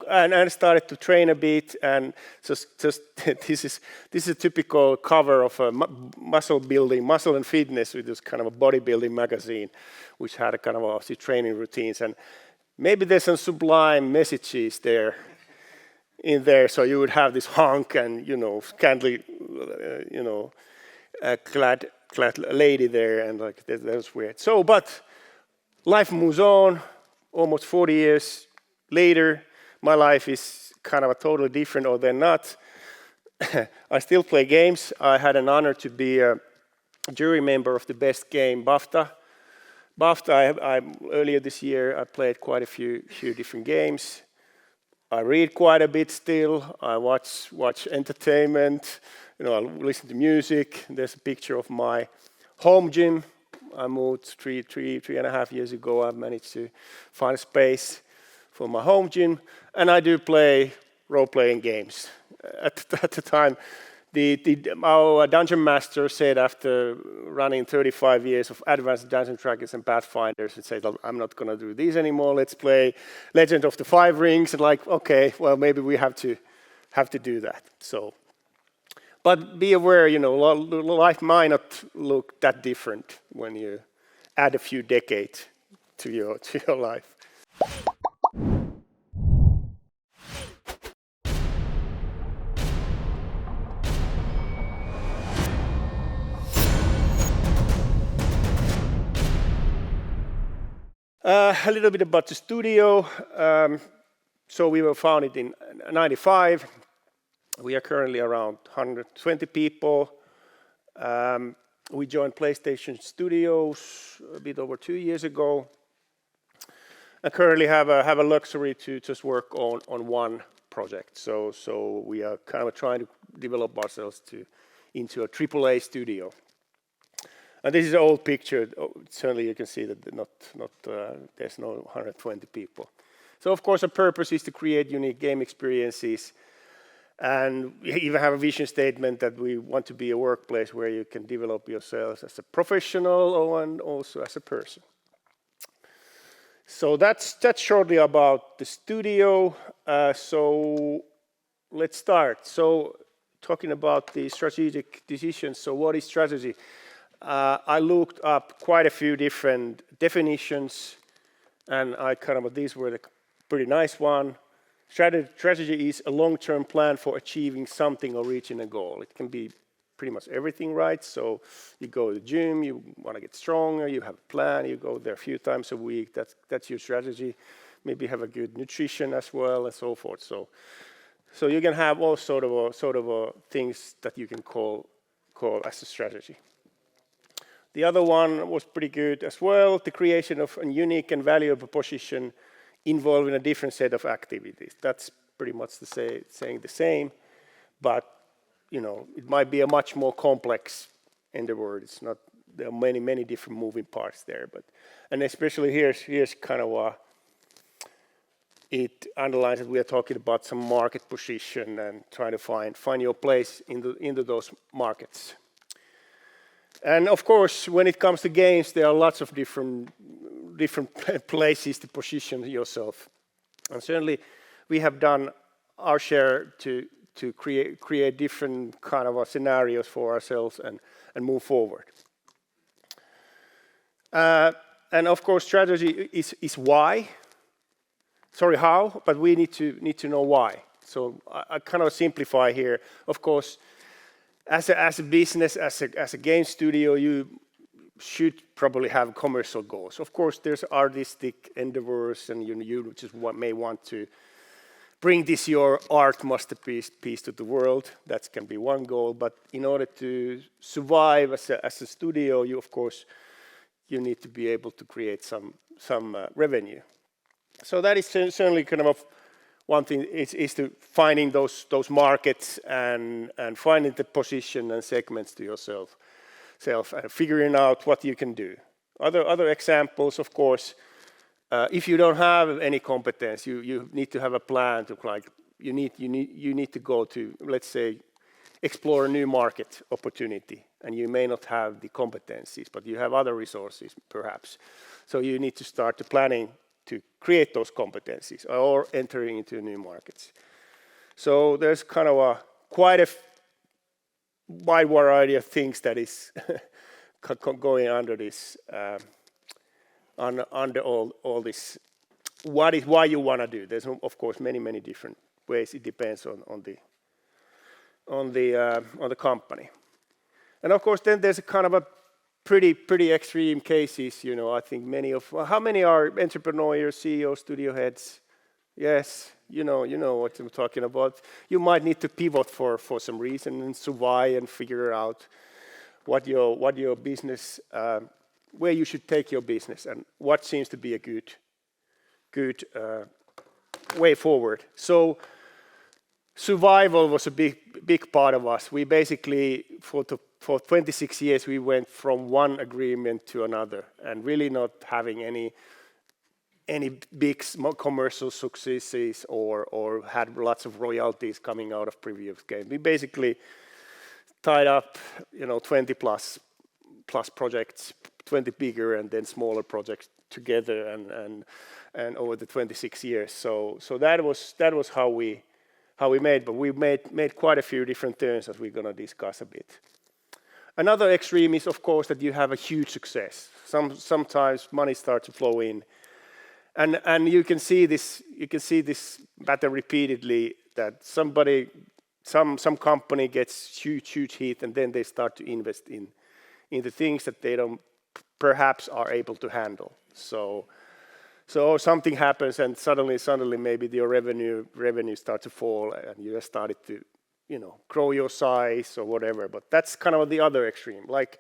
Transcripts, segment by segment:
and started to train a bit, and just this is a typical cover of a muscle and fitness, with this kind of a bodybuilding magazine, which had a kind of obviously training routines, and maybe there's some sublime messages there in there. So you would have this hunk and scantily clad lady there, and like that was weird. So, but life moves on. Almost 40 years later, my life is kind of a totally different, or they're not. I still play games. I had an honor to be a jury member of the best game BAFTA. Earlier this year, I played quite a few different games. I read quite a bit still. I watch entertainment. I listen to music. There's a picture of my home gym. I moved three and a half years ago. I managed to find a space for my home gym, and I do play role-playing games. At the time, our dungeon master said, after running 35 years of advanced Dungeons and Dragons and Pathfinders, and said, "I'm not going to do these anymore. Let's play Legend of the Five Rings." And like, okay, well, maybe we have to do that. So. But be aware, life might not look that different when you add a few decades to your life. A little bit about the studio. So we were founded in '95. We are currently around 120 people. We joined PlayStation Studios a bit over 2 years ago. I currently have a luxury to just work on one project. So we are kind of trying to develop ourselves into a AAA studio. And this is an old picture. Certainly you can see that there's no 120 people. So of course, our purpose is to create unique game experiences. And we even have a vision statement that we want to be a workplace where you can develop yourselves as a professional and also as a person. So that's shortly about the studio. So let's start. So talking about the strategic decisions. So what is strategy? I looked up quite a few different definitions, and these were the pretty nice one. Strategy is a long-term plan for achieving something or reaching a goal. It can be pretty much everything, right? So you go to the gym, you want to get stronger, you have a plan, you go there a few times a week. That's your strategy. Maybe have a good nutrition as well, and so forth. So you can have all sort of things that you can call as a strategy. The other one was pretty good as well. The creation of a unique and valuable position involving a different set of activities. That's pretty much saying the same, but it might be a much more complex endeavor. It's not. There are many different moving parts there, and especially here's kind of it underlines that we are talking about some market position and trying to find your place into those markets. And of course, when it comes to games, there are lots of different places to position yourself. And certainly, we have done our share to create different kind of scenarios for ourselves and move forward. And of course, strategy is why. Sorry, how, but we need to know why. So I kind of simplify here. Of course, as a business, as a game studio, you should probably have commercial goals. Of course, there's artistic endeavors, and you just may want to bring your art masterpiece to the world. That can be one goal. But in order to survive as a studio, you need to be able to create some revenue. So that is certainly kind of one thing is to finding those markets and finding the position and segments to yourself and figuring out what you can do. Other examples, of course, if you don't have any competence, you need to have a plan to you need to go to, let's say, explore a new market opportunity, and you may not have the competencies, but you have other resources perhaps. So you need to start the planning create those competencies or entering into new markets. So there's kind of quite a wide variety of things that is going under this, under all this. Why you want to do? There's of course many different ways. It depends on the company, and of course then there's a kind of a pretty extreme cases. I think how many are entrepreneurs, CEOs, studio heads? Yes, you know what I'm talking about. You might need to pivot for some reason and survive and figure out what your business, where you should take your business, and what seems to be a good way forward. So survival was a big part of us. We basically for 26 years we went from one agreement to another, and really not having any big commercial successes or had lots of royalties coming out of previous games. We basically tied up 20 plus projects, 20 bigger and then smaller projects together, and over the 26 years. So that was how we made, but we made quite a few different turns, as we're going to discuss a bit. Another extreme is, of course, that you have a huge success. Sometimes money starts to flow in, and you can see this pattern repeatedly, that some company gets huge hit, and then they start to invest in the things that they don't perhaps are able to handle. So something happens, and suddenly maybe your revenue starts to fall, and you just started to grow your size or whatever. But that's kind of the other extreme. Like,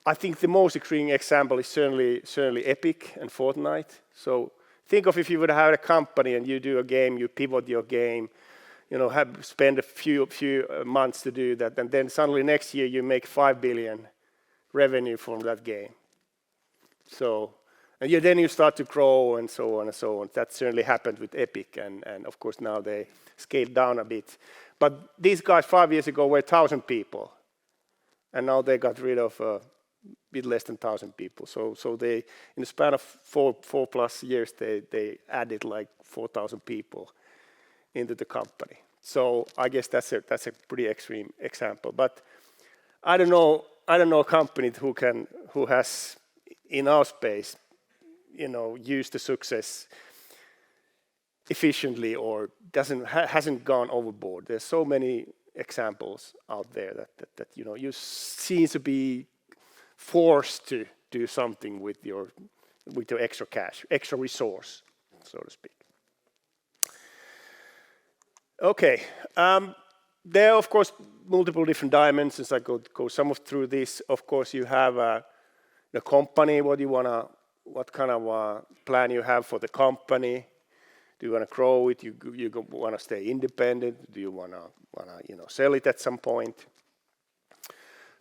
I think the most extreme example is certainly Epic and Fortnite. So think of if you would have a company and you do a game, you pivot your game, spend a few months to do that, and then suddenly next year you make 5 billion revenue from that game. So, and then you start to grow and so on and so on. That certainly happened with Epic, and of course now they scaled down a bit. But these guys 5 years ago were 1,000 people, and now they got rid of a bit less than 1,000 people. So they, in the span of four plus years, they added like 4,000 people into the company. So I guess that's a pretty extreme example. But I don't know a company who has in our space, used the success efficiently or hasn't gone overboard. There's so many examples out there that you seem to be forced to do something with your extra cash, extra resource, so to speak. Okay, there are of course multiple different dimensions. I go some of through this. Of course, you have the company. What kind of plan you have for the company? Do you want to grow it? You want to stay independent? Do you want to sell it at some point?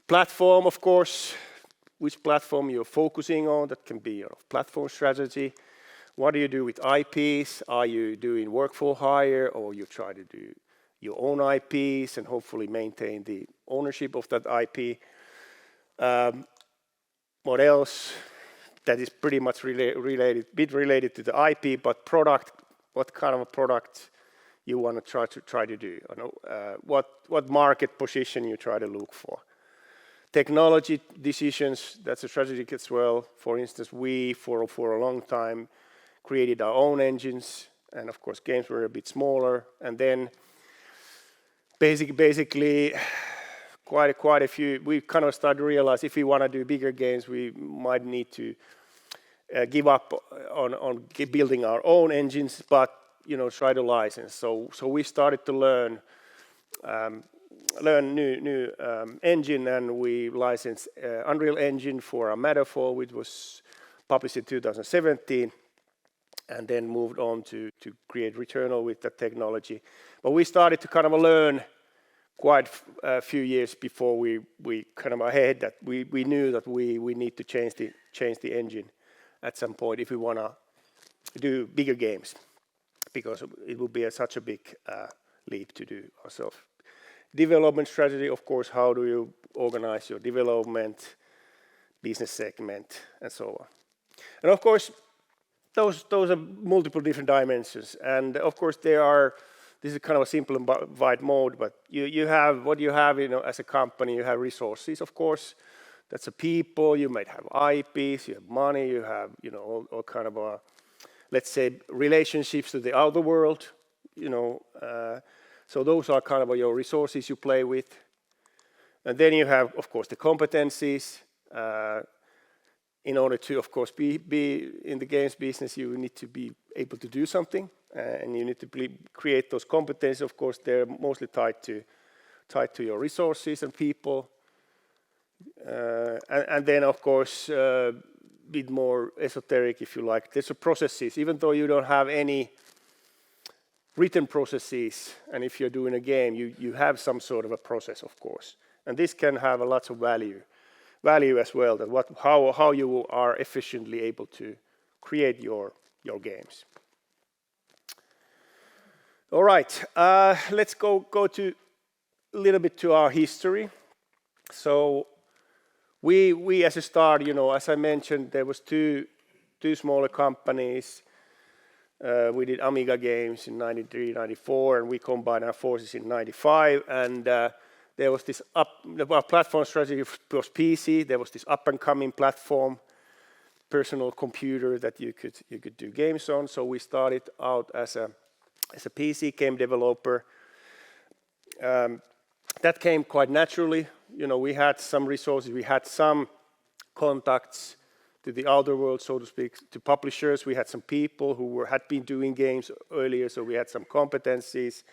Platform, of course. Which platform you're focusing on? That can be your platform strategy. What do you do with IPs? Are you doing work for hire, or you try to do your own IPs and hopefully maintain the ownership of that IP? What else? That is pretty much related to the IP, but product. What kind of a product you want to try to do? What market position you try to look for? Technology decisions. That's a strategic as well. For instance, we for a long time created our own engines, and of course games were a bit smaller, and then basically quite a few, we kind of started to realize if we want to do bigger games, we might need to give up on building our own engines, but try to license. So we started to learn new engine, and we licensed Unreal Engine for our Matterfall, which was published in 2017. And then moved on to create Returnal with that technology. But we started to kind of learn quite a few years before we kind of ahead that we knew that we need to change the engine at some point if we want to do bigger games, because it would be such a big leap to do ourselves. Development strategy, of course, how do you organize your development, business segment, and so on. And of course, those are multiple different dimensions, and of course this is kind of a simplified mode, but you have what you have, as a company. You have resources, of course. That's a people. You might have IPs. You have money. You have all kind of let's say relationships to the outer world. So those are kind of your resources you play with, and then you have, of course, the competencies. In order to, of course, be in the games business, you need to be able to do something, and you need to create those competencies. Of course, they're mostly tied to your resources and people, and then, of course, a bit more esoteric, if you like. There's processes, even though you don't have any written processes, and if you're doing a game, you have some sort of a process, of course, and this can have a lot of value as well, that how you are efficiently able to create your games. All right, let's go to a little bit to our history. So we as a start, as I mentioned, there was two smaller companies. We did Amiga games in 93, 94, and we combined our forces in 95, and there was this platform strategy was PC. There was this up-and-coming platform, personal computer that you could do games on. So we started out as a PC game developer. That came quite naturally. We had some resources. We had some contacts to the outer world, so to speak, to publishers. We had some people who had been doing games earlier, so we had some competencies.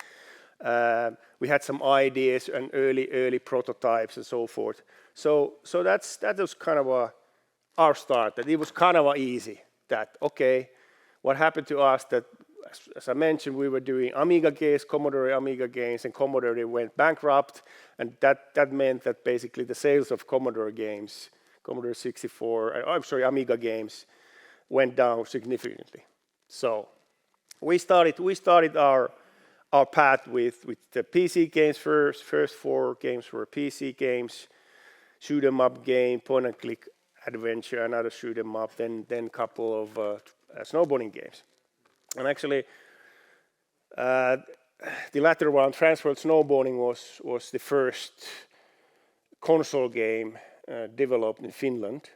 We had some ideas and early prototypes and so forth. So that was kind of our start. That it was kind of easy. That okay, what happened to us? That as I mentioned, we were doing Amiga games, Commodore Amiga games, and Commodore went bankrupt, and that meant that basically the sales of Commodore games, Commodore 64, Amiga games, went down significantly. So we started our path with the PC games first. First 4 games were PC games, shoot 'em up game, point and click adventure, another shoot 'em up, then a couple of snowboarding games. And actually, the latter one, Crossroad Snowboarding, was the first console game developed in Finland.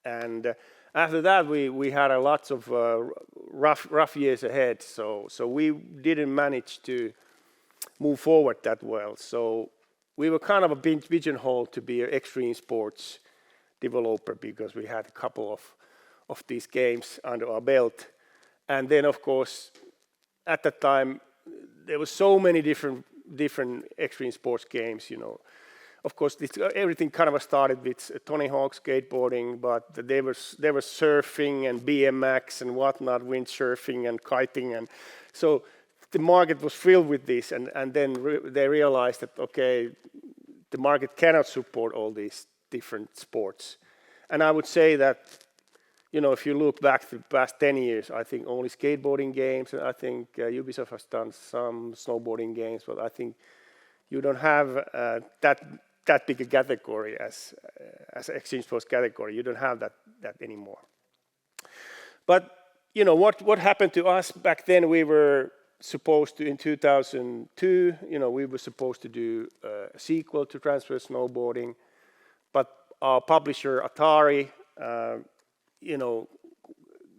And after that, we had a lots of rough years ahead. So we didn't manage to move forward that well. So we were kind of a pigeonholed to be an extreme sports developer because we had a couple of these games under our belt. And then, of course, at that time, there were so many different extreme sports games, Of course, everything kind of started with Tony Hawk skateboarding, but there was surfing and BMX and whatnot, windsurfing and kiting, and so the market was filled with this. And then they realized that okay, the market cannot support all these different sports. And I would say that, if you look back to the past 10 years, I think only skateboarding games, and I think Ubisoft has done some snowboarding games, but I think you don't have that big a category as extreme sports category. You don't have that anymore. But what happened to us back then? We were supposed to, in 2002, we were supposed to do a sequel to Transfer Snowboarding, but our publisher Atari,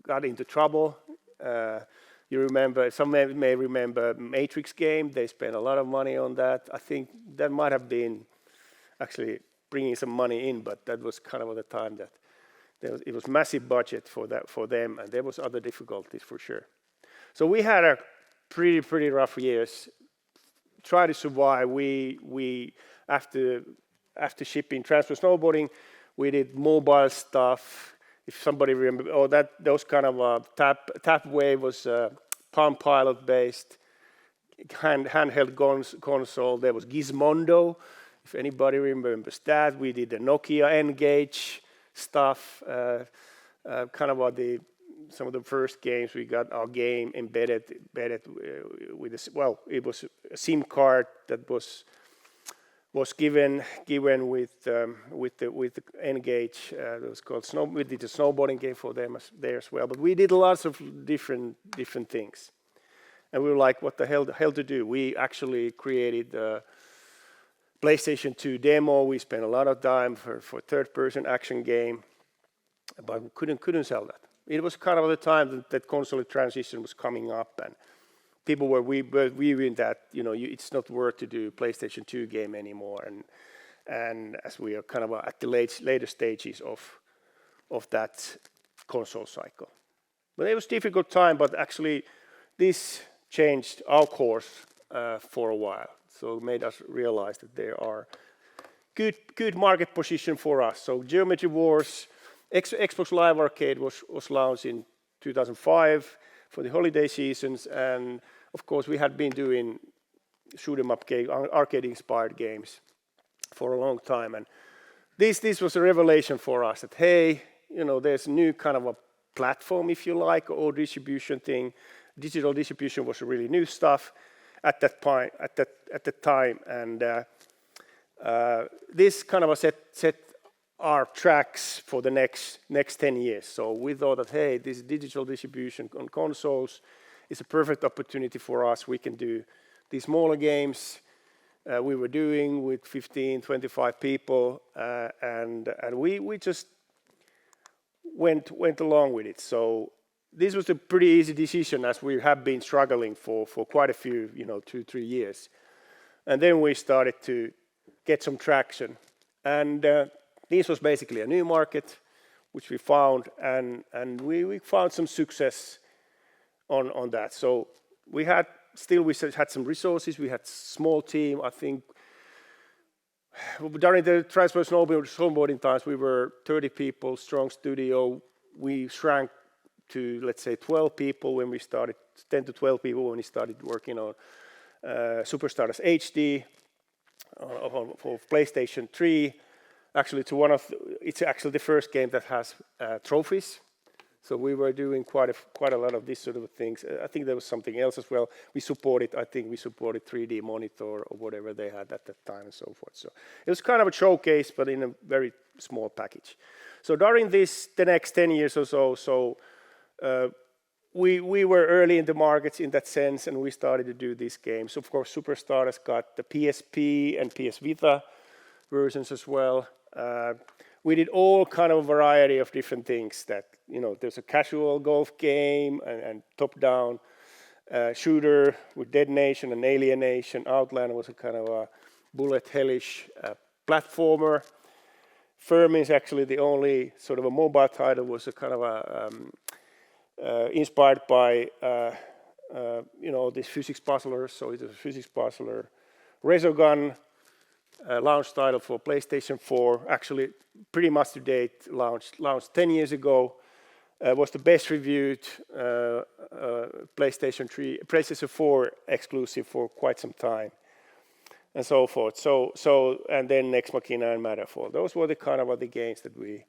got into trouble. You remember, some may remember Matrix game. They spent a lot of money on that. I think that might have been actually bringing some money in, but that was kind of the time that it was massive budget for them, and there was other difficulties for sure. So we had a pretty rough years. Try to survive. We after shipping Transfer Snowboarding, we did mobile stuff. If somebody remember, those kind of tap wave was Palm Pilot based handheld console. There was Gizmondo. If anybody remembers that, we did the Nokia N-Gage stuff. Kind of some of the first games we got our game embedded with this. Well, it was a SIM card that was was given with the Engage. It was called we did a snowboarding game for them there as well. But we did lots of different things, and we were like, what the hell to do? We actually created the PlayStation 2 demo. We spent a lot of time for third-person action game, but we couldn't sell that. It was kind of the time that console transition was coming up, and people were viewing that it's not worth to do PlayStation 2 game anymore, and as we are kind of at the later stages of that console cycle. But it was a difficult time, but actually this changed our course for a while. So it made us realize that there are good market position for us. So Geometry Wars, Xbox Live Arcade was launched in 2005 for the holiday seasons, and of course we had been doing shoot 'em up arcade-inspired games for a long time, and this was a revelation for us that hey, there's a new kind of a platform, if you like, or distribution thing. Digital distribution was really new stuff at that point, at the time, and this kind of set our tracks for the next 10 years. So we thought that hey, this digital distribution on consoles is a perfect opportunity for us. We can do these smaller games we were doing with 15, 25 people, and we just went along with it. So this was a pretty easy decision, as we have been struggling for quite a few, 2-3 years. And then we started to get some traction. And this was basically a new market, which we found, and we found some success on that. So we had some resources. We had a small team. I think during the transfer snowboarding times, we were 30 people, strong studio. We shrank to, let's say, 12 people when we started, 10 to 12 people when we started working on Superstars HD for PlayStation 3. Actually, it's actually the first game that has trophies. So we were doing quite a lot of these sort of things. I think there was something else as well. I think we supported 3D monitor or whatever they had at that time and so forth. So it was kind of a showcase, but in a very small package. So during the next 10 years or so, we were early in the markets in that sense, and we started to do these games. Of course, Superstars got the PSP and PS Vita versions as well. We did all kind of a variety of different things. That there's a casual golf game and top-down shooter with Dead Nation and Alien Nation. Outland was a kind of a bullet hellish platformer. Firm is actually the only sort of a mobile title. Was a kind of a inspired by these physics puzzlers. So it was a physics puzzler. Resogun. Launch title for PlayStation 4, actually pretty much to date, launched 10 years ago, was the best reviewed PlayStation 4 exclusive for quite some time, and so forth. So and then Nex Machina and Matterfall. Those were the kind of the games that we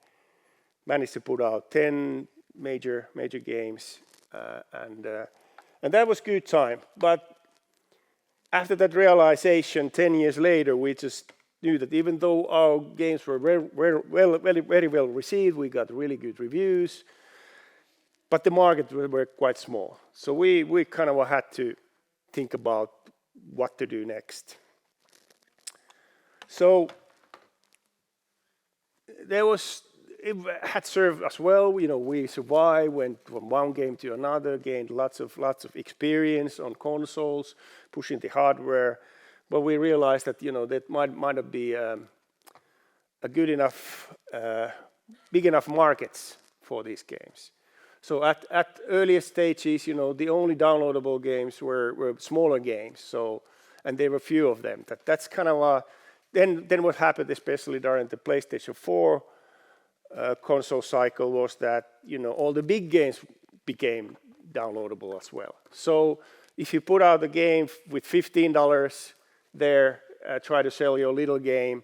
managed to put out. 10 major games, and that was good time, but after that realization, 10 years later, we just knew that even though our games were very well received, we got really good reviews, but the market were quite small. So we kind of had to think about what to do next. So it had served us well. We survived, went from one game to another, gained lots of experience on consoles, pushing the hardware. But we realized that that might not be a good enough, big enough markets for these games. So at earlier stages, the only downloadable games were smaller games. So, and there were few of them. That's kind of then what happened, especially during the PlayStation 4. Console cycle was that all the big games became downloadable as well. So if you put out a game with $15 there, try to sell your little game,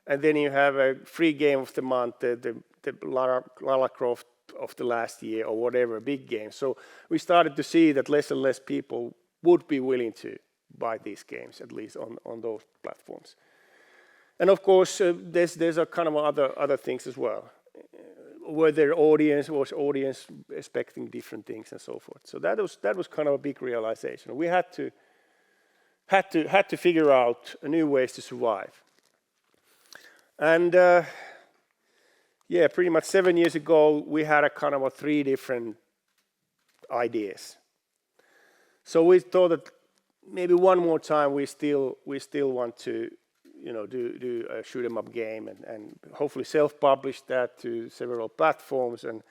and then you have a free game of the month, the Lara Croft of the last year or whatever, big game. So we started to see that less and less people would be willing to buy these games, at least on those platforms. And of course, there's a kind of other things as well. Were there was audience expecting different things and so forth. So that was kind of a big realization. We had to figure out new ways to survive. And yeah, pretty much 7 years ago, we had a kind of 3 different ideas. So we thought that maybe one more time we still want to, do a shoot 'em up game and hopefully self-publish that to several platforms and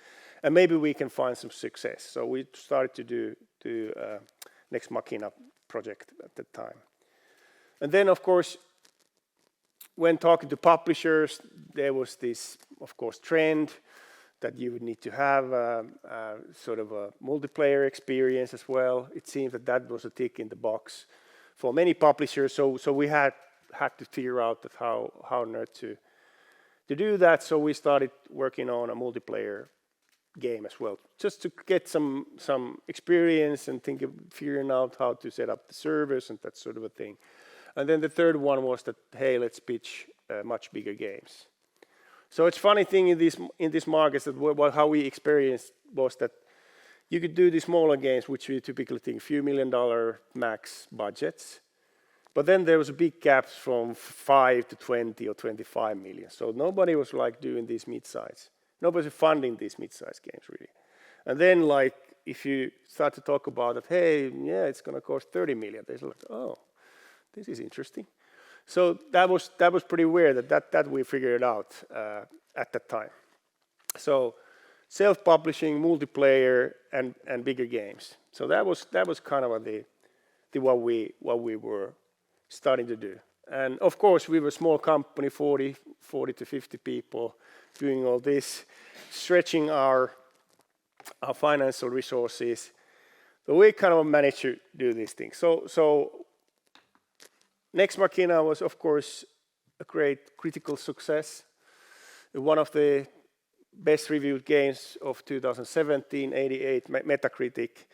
maybe we can find some success. So we started to do Next Machina project at that time. And then of course, when talking to publishers, there was this, of course, trend that you would need to have sort of a multiplayer experience as well. It seems that was a tick in the box for many publishers. So we had to figure out that how on earth to do that. So we started working on a multiplayer game as well, just to get some experience and figuring out how to set up the servers and that sort of a thing. And then the third one was that, hey, let's pitch much bigger games. So it's funny thing in these markets that how we experienced was that you could do these smaller games, which we typically think few $1 million max budgets, but then there was a big gaps from 5 to 20 or 25 million. So nobody was like doing these mid-size. Nobody was funding these mid-size games really. And then like if you start to talk about it, hey, yeah, it's going to cost 30 million. They're like, oh, this is interesting. So that was pretty weird that we figured out at that time. So self-publishing, multiplayer, and bigger games. So that was kind of what we were starting to do. And of course, we were a small company, 40 to 50 people, doing all this, stretching our financial resources. So we kind of managed to do these things. So Next Machina was, of course, a great critical success. One of the best reviewed games of 2017, 88 Metacritic.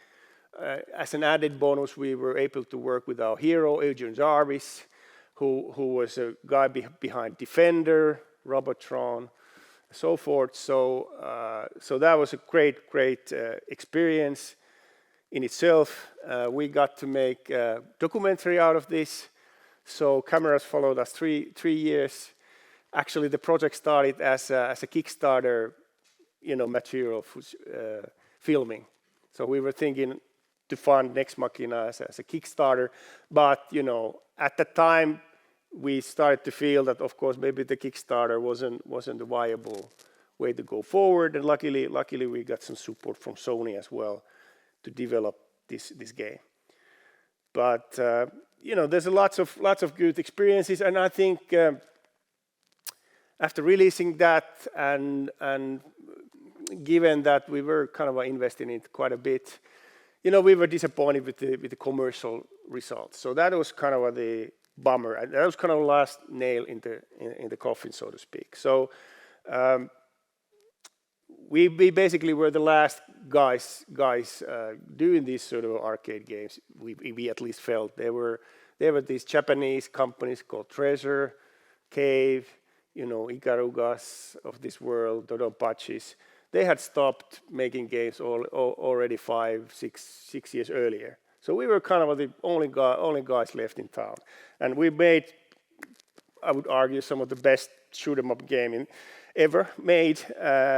As an added bonus, we were able to work with our hero, Adrian Jarvis, who was a guy behind Defender, Robotron, so forth. So that was a great experience in itself. We got to make a documentary out of this. So cameras followed us three years. Actually, the project started as a Kickstarter, material for filming. So we were thinking to fund Next Machina as a Kickstarter, but at the time we started to feel that, of course, maybe the Kickstarter wasn't a viable way to go forward. And luckily we got some support from Sony as well to develop this game. But there's lots of good experiences, and I think after releasing that and given that we were kind of investing in it quite a bit, we were disappointed with the commercial results. So that was kind of the bummer, and that was kind of the last nail in the coffin, so to speak. So we basically were the last guys doing these sort of arcade games. We at least felt there were these Japanese companies called Treasure, Cave, Ikarugas of this world, Dodonpachis. They had stopped making games already 5-6 years earlier. So we were kind of the only guys left in town, and we made, I would argue, some of the best shoot 'em up game ever made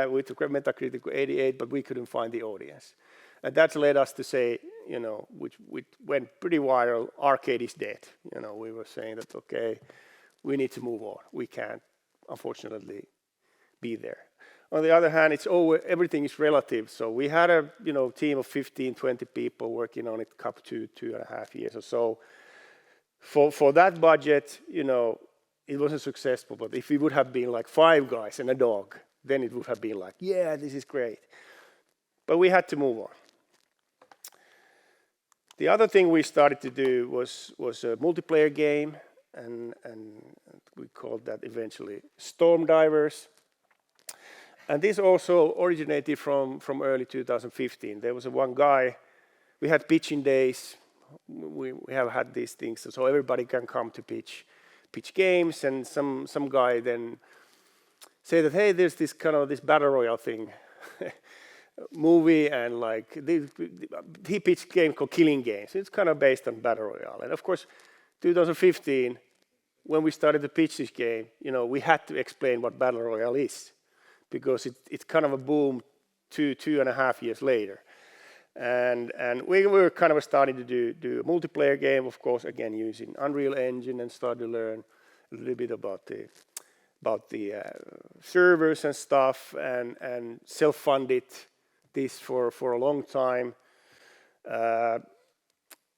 with Metacritic 88, but we couldn't find the audience. And that led us to say, which went pretty viral, arcade is dead. We were saying that, okay, we need to move on. We can't, unfortunately, be there. On the other hand, everything is relative. So we had a team of 15, 20 people working on it up to 2.5 years or so. For that budget, it wasn't successful, but if it would have been like 5 guys and a dog, then it would have been like, yeah, this is great. But we had to move on. The other thing we started to do was a multiplayer game, and we called that eventually Storm Divers. And this also originated from early 2015. There was one guy, we had pitching days, we have had these things, so everybody can come to pitch pitch games, and some guy then say that, hey, there's this kind of this battle royale thing movie, and like he pitched a game called Killing Games. It's kind of based on battle royale, and of course 2015 when we started to pitch this game, we had to explain what battle royale is, because it's kind of a boom 2.5 years later. And we were kind of starting to do a multiplayer game, of course, again using Unreal Engine, and start to learn a little bit about the servers and stuff, and self-funded this for a long time.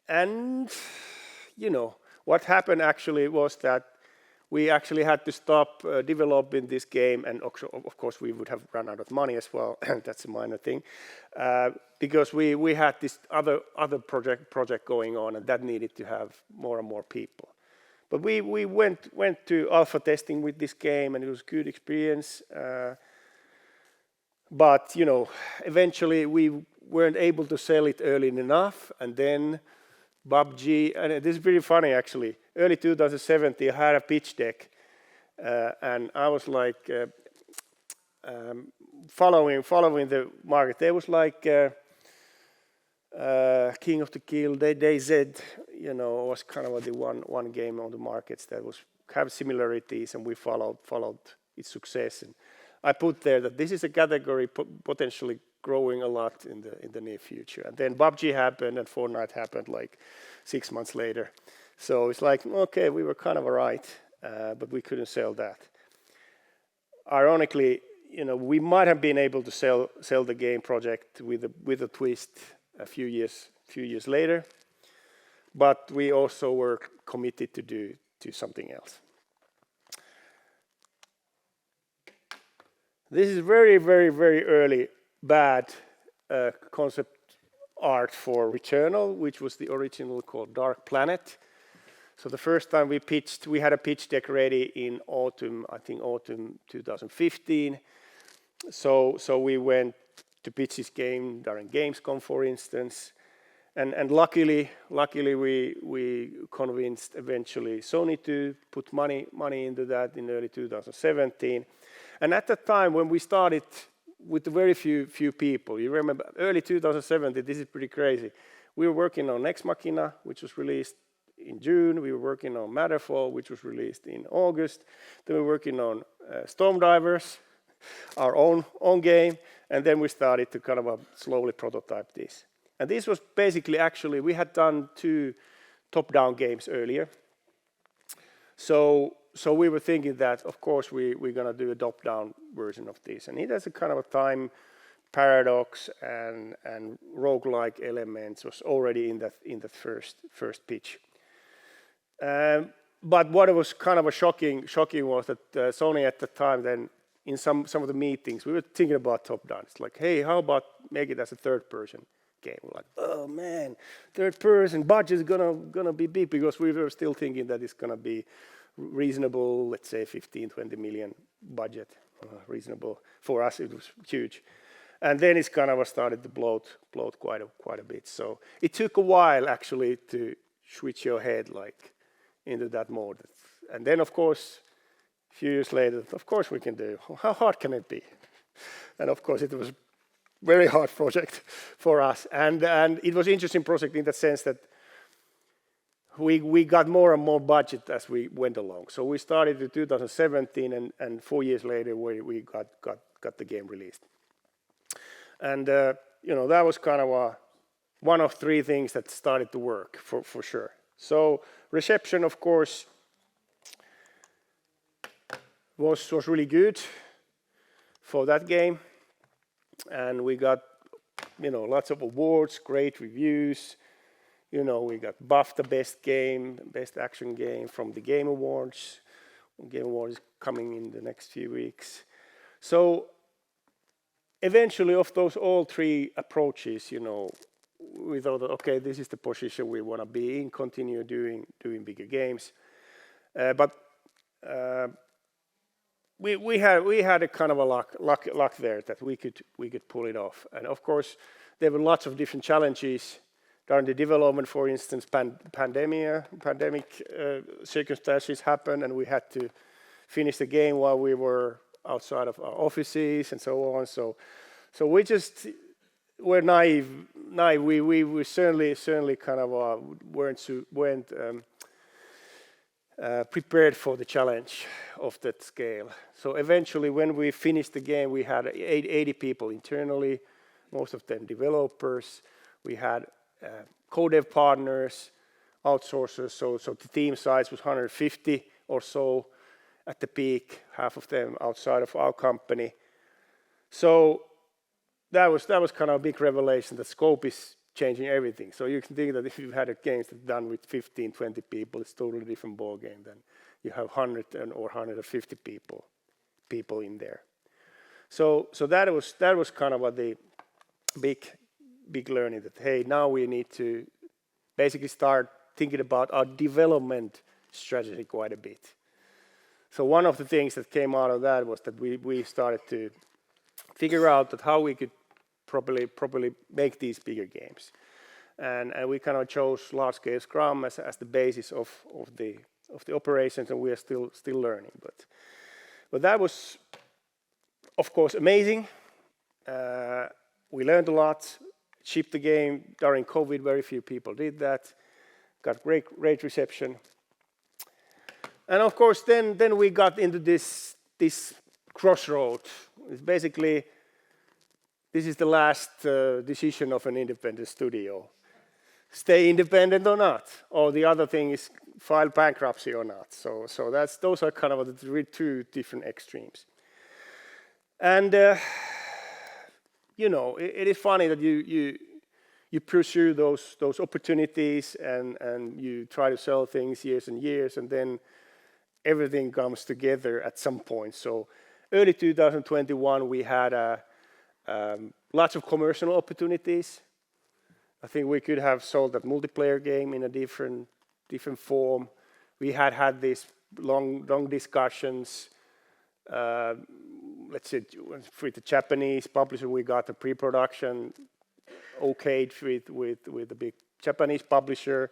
And what happened actually was that we actually had to stop developing this game, and of course we would have run out of money as well. That's a minor thing, because we had this other project going on, and that needed to have more and more people. But we went to alpha testing with this game, and it was a good experience. But eventually we weren't able to sell it early enough, and then PUBG, and this is pretty funny actually. Early 2017, I had a pitch deck, and I was like following the market. There was like King of the Kill, DayZ, was kind of the one game on the markets that was have similarities, and we followed its success. And I put there that this is a category potentially growing a lot in the near future. And then PUBG happened, and Fortnite happened like 6 months later. So it's like, okay, we were kind of right, but we couldn't sell that. Ironically, we might have been able to sell the game project with a twist a few years later, but we also were committed to do something else. This is very, very, very early bad concept art for Returnal, which was the original called Dark Planet. So the first time we had a pitch deck ready in autumn 2015. So we went to pitch this game during Gamescom, for instance, and luckily we convinced eventually Sony to put money into that in early 2017. And at that time, when we started with very few people, you remember early 2017, this is pretty crazy. We were working on Ex Machina, which was released in June. We were working on Matterfall, which was released in August. Then we were working on Stormdivers, our own game. And then we started to kind of slowly prototype this. And this was basically, actually, we had done 2 top-down games earlier. So we were thinking that, of course, we're going to do a top-down version of this. And it has a kind of a time paradox and roguelike elements was already in that first pitch. But what was kind of a shocking was that Sony at the time, then in some of the meetings, we were thinking about top-down. It's like, hey, how about make it as a third-person game? We're like, oh man, third-person budget is gonna be big, because we were still thinking that it's gonna be reasonable, let's say 15-20 million budget, reasonable. For us it was huge, and then it's kind of started to bloat quite a bit. So it took a while actually to switch your head like into that mode. And then of course a few years later, of course we can do. How hard can it be? And of course it was very hard project for us, and it was an interesting project in the sense that we got more and more budget as we went along. So we started in 2017, and 4 years later we got the game released. And that was kind of one of 3 things that started to work for sure. So reception, of course, was really good for that game, and we got lots of awards, great reviews. We got BAFTA best action game from the Game Awards. Game Awards is coming in the next few weeks. So eventually, of those all 3 approaches, we thought that, okay, this is the position we want to be in, continue doing bigger games. But we had a kind of a luck there that we could pull it off. And of course, there were lots of different challenges during the development, for instance, pandemic circumstances happened, and we had to finish the game while we were outside of our offices and so on. So we just were naive. We certainly kind of weren't prepared for the challenge of that scale. So eventually, when we finished the game, we had 80 people internally, most of them developers. We had co-dev partners, outsourcers, so the team size was 150 or so at the peak, half of them outside of our company. So that was kind of a big revelation. The scope is changing everything. So you can think that if you've had a game that's done with 15, 20 people, it's a totally different ball game than you have 100 or 150 people in there. So that was kind of the big learning, that hey, now we need to basically start thinking about our development strategy quite a bit. So one of the things that came out of that was that we started to figure out that how we could properly make these bigger games, and we kind of chose large-scale Scrum as the basis of the operations, and we are still learning. But that was, of course, amazing. We learned a lot. Shipped the game during COVID. Very few people did that. Got great reception. And of course, then we got into this crossroad. It's basically, this is the last decision of an independent studio. Stay independent or not, or the other thing is file bankruptcy or not. So those are kind of the two different extremes. And it is funny that you pursue those opportunities and you try to sell things years and years, and then everything comes together at some point. So early 2021, we had lots of commercial opportunities. I think we could have sold that multiplayer game in a different form. We had these long discussions. Let's say with the Japanese publisher, we got the pre-production okayed with the big Japanese publisher.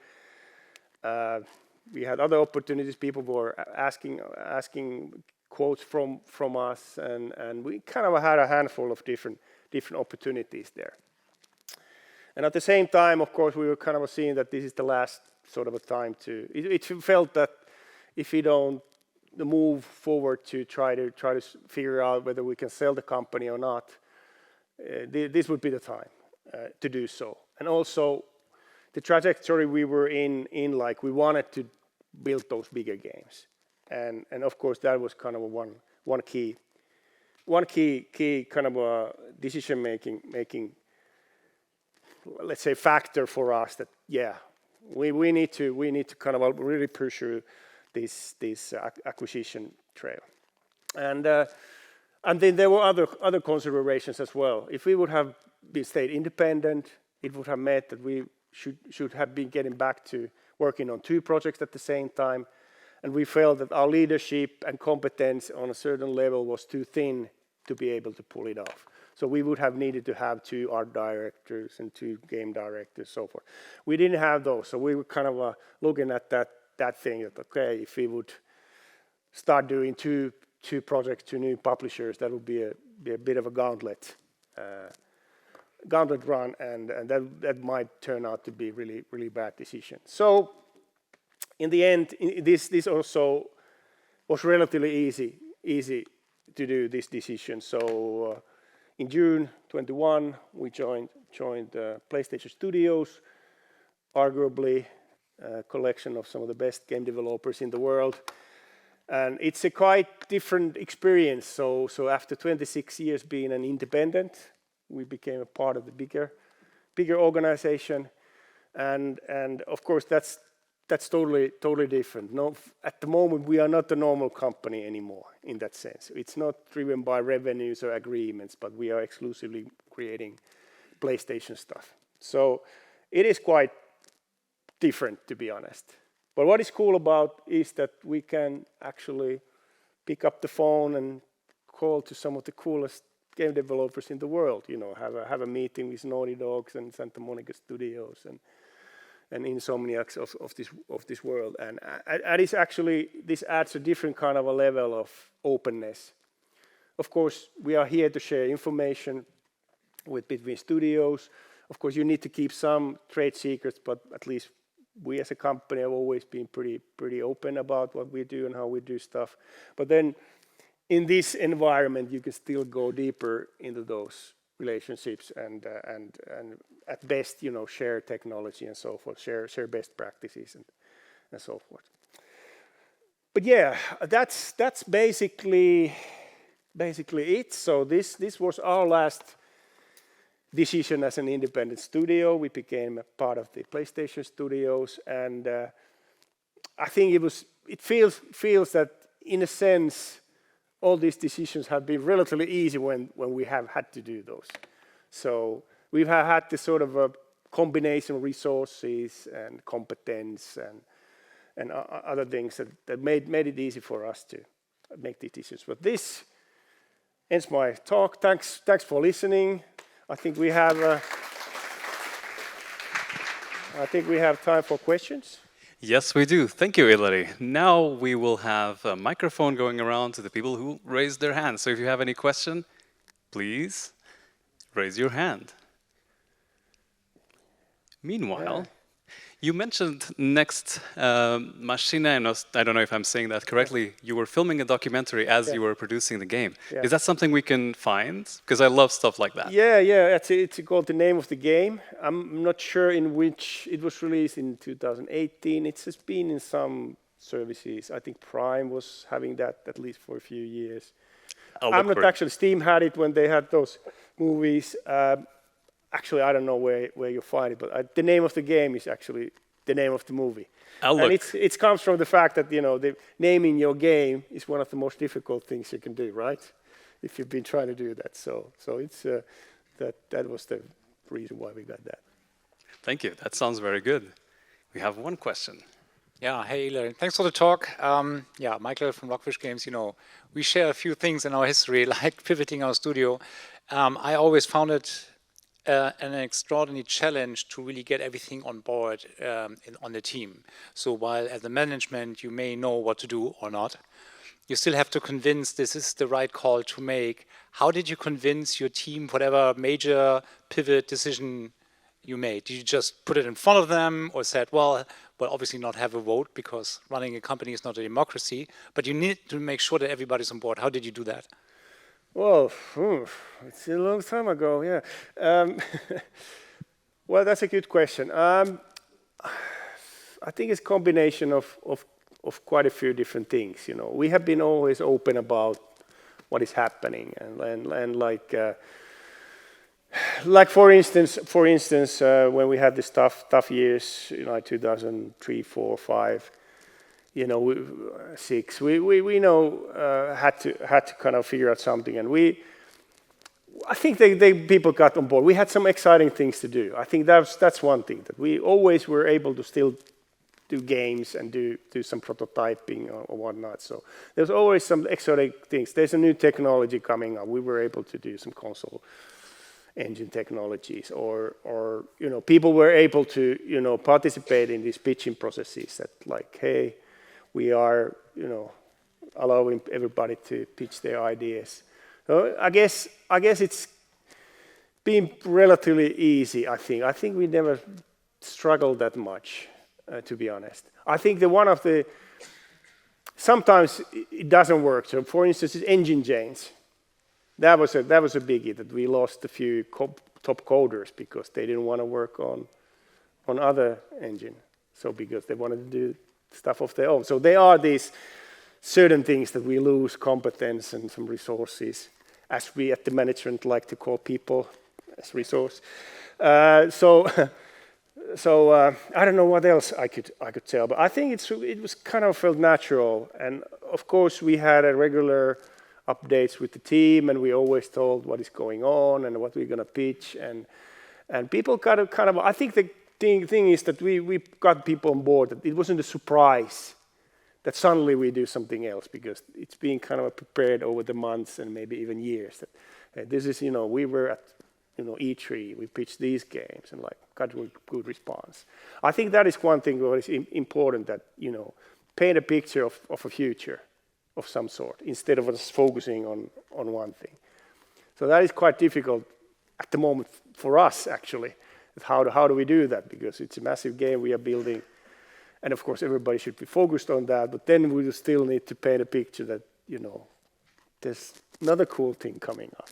We had other opportunities. People were asking quotes from us, and we kind of had a handful of different opportunities there. And at the same time, of course, we were kind of seeing that this is the last sort of a time to. It felt that if we don't move forward to try to figure out whether we can sell the company or not, this would be the time to do so. And also, the trajectory we were in like we wanted to build those bigger games, and of course that was kind of one key kind of a decision making, let's say, factor for us, that we need to kind of really pursue this acquisition trail. And then there were other considerations as well. If we would have stayed independent, it would have meant that we should have been getting back to working on 2 projects at the same time, and we felt that our leadership and competence on a certain level was too thin to be able to pull it off. So we would have needed to have 2 art directors and 2 game directors, so forth. We didn't have those, so we were kind of looking at that thing, that okay, if we would start doing two projects to new publishers, that would be a bit of a gauntlet run, and that might turn out to be really bad decision. So in the end, this also was relatively easy to do this decision. So in June 21, we joined PlayStation Studios, arguably a collection of some of the best game developers in the world. And it's a quite different experience. So after 26 years being an independent, we became a part of the bigger organization, and of course that's totally different. No, at the moment we are not a normal company anymore in that sense. It's not driven by revenues or agreements, but we are exclusively creating PlayStation stuff. So it is quite different, to be honest. But what is cool about is that we can actually pick up the phone and call to some of the coolest game developers in the world. Have a meeting with Naughty Dogs and Santa Monica Studios and insomniacs of this world. And it's actually, this adds a different kind of a level of openness. Of course, we are here to share information between studios. Of course, you need to keep some trade secrets, but at least we as a company have always been pretty open about what we do and how we do stuff. But then in this environment, you can still go deeper into those relationships and at best, share technology and so forth, share best practices and so forth. But yeah, that's basically it. So this was our last decision as an independent studio. We became a part of the PlayStation Studios, and I think it feels that in a sense all these decisions have been relatively easy when we have had to do those. So we've had this sort of a combination of resources and competence and other things that made it easy for us to make these decisions. But this ends my talk. Thanks for listening. I think we have time for questions. Yes, we do. Thank you, Ilari. Now we will have a microphone going around to the people who raised their hands. So if you have any question, please raise your hand. Meanwhile, you mentioned next Marina, and I don't know if I'm saying that correctly, you were filming a documentary as you were producing the game. Yeah. Is that something we can find? Because I love stuff like that. Yeah, it's called the name of the game. I'm not sure in which, it was released in 2018. It's just been in some services. I think Prime was having that at least for a few years. I'm not actually, Steam had it when they had those movies. Actually, I don't know where you find it, but the name of the game is actually the name of the movie. And it comes from the fact that, the naming your game is one of the most difficult things you can do, right? If you've been trying to do that. So it's that was the reason why we got that. Thank you. That sounds very good. We have one question. Yeah, hey, Ilari. Thanks for the talk. Michael from Rockfish Games, we share a few things in our history, like pivoting our studio. I always found it an extraordinary challenge to really get everything on board on the team. So while as the management you may know what to do or not, you still have to convince this is the right call to make. How did you convince your team, whatever major pivot decision you made? Did you just put it in front of them or said, well, obviously not have a vote because running a company is not a democracy, but you need to make sure that everybody's on board. How did you do that? Well, it's a long time ago, yeah. Well, that's a good question. I think it's a combination of quite a few different things. We have been always open about what is happening, and like for instance, when we had this tough years, 2003, 4, 5. 6. We had to kind of figure out something, and I think people got on board. We had some exciting things to do. I think that's one thing, that we always were able to still do games and do some prototyping or whatnot. So there's always some exciting things. There's a new technology coming up. We were able to do some console engine technologies, or people were able to participate in these pitching processes that, like, hey, we are, allowing everybody to pitch their ideas. So I guess it's been relatively easy. I think we never struggled that much, to be honest. I think sometimes it doesn't work. So for instance, engine chains. That was a biggie, that we lost a few top coders because they didn't want to work on other engine. So because they wanted to do stuff of their own. So there are these certain things that we lose competence and some resources, as we at the management like to call people as resource. So I don't know what else I could tell, but I think it was kind of felt natural. And of course we had a regular updates with the team, and we always told what is going on and what we're going to pitch, and people kind of I think the thing is that we got people on board, that it wasn't a surprise that suddenly we do something else, because it's been kind of prepared over the months and maybe even years. That this is, we were E3, we pitched these games and like got good response. I think that is one thing that is important, that paint a picture of a future of some sort instead of just focusing on one thing. So that is quite difficult at the moment for us actually. How do we do that? Because it's a massive game we are building, and of course everybody should be focused on that. But then we still need to paint a picture that there's another cool thing coming up.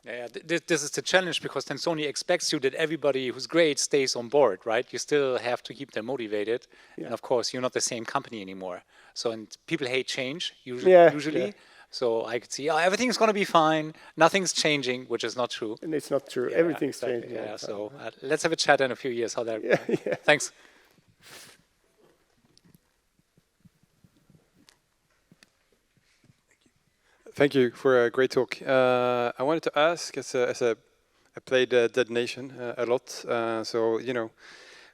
Yeah, this is the challenge, because then Sony expects you that everybody who's great stays on board, right? You still have to keep them motivated, and of course you're not the same company anymore. So, and people hate change usually. Yeah. So I could see, everything's going to be fine, nothing's changing, which is not true. And it's not true. Everything's changing. Yeah. So let's have a chat in a few years how that. Yeah. Thanks. Thank you for a great talk. I wanted to ask, I played Dead Nation a lot, so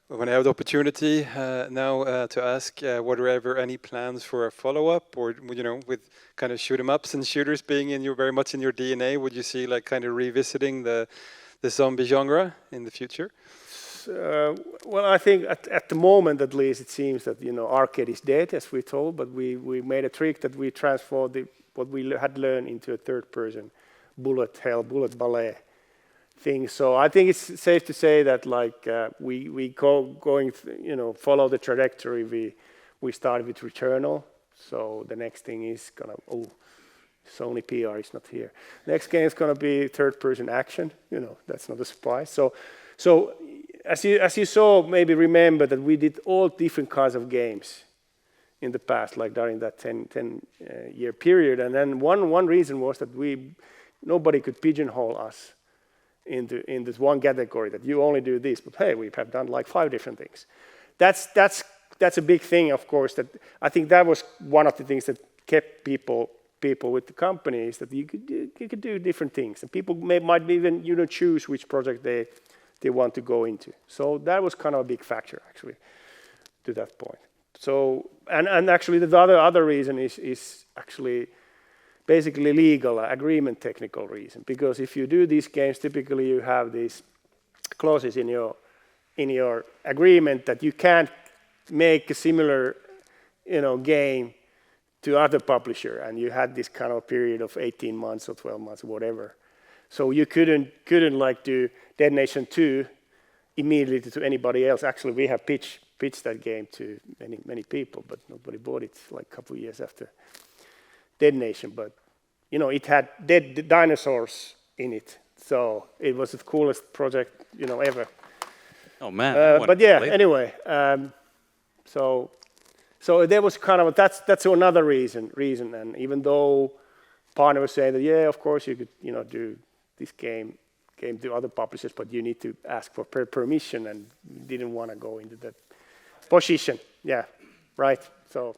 when I have the opportunity now to ask, were there ever any plans for a follow-up, or with kind of shoot 'em ups and shooters being very much in your DNA, would you see like kind of revisiting the zombie genre in the future? Well, I think at the moment, at least, it seems that arcade is dead, as we're told. But we made a trick that we transformed what we had learned into a third-person bullet ballet thing. So I think it's safe to say that like follow the trajectory we started with Returnal. So the next thing is Sony PR is not here. Next game is gonna be third-person action. That's not a surprise. So as you saw, maybe remember that we did all different kinds of games in the past, like during that 10-year period. And then one reason was that nobody could pigeonhole us in this one category, that you only do this, but hey, we have done like 5 different things. That's a big thing, of course. That I think that was one of the things that kept people with the company, is that you could do different things, and people might even choose which project they want to go into. So that was kind of a big factor actually to that point. So and actually the other reason is actually basically legal agreement, technical reason, because if you do these games, typically you have these clauses in your agreement that you can't make a similar game to other publisher, and you had this kind of period of 18 months or 12 months, whatever. So you couldn't like do Dead Nation 2 immediately to anybody else. Actually, we have pitched that game to many people, but nobody bought it like a couple of years after Dead Nation. But it had dead dinosaurs in it, so it was the coolest project ever. Oh man! But yeah, anyway, so there was kind of that's another reason. And even though partner was saying that of course you could do this game to other publishers, but you need to ask for permission, and didn't want to go into that position. Yeah, right. So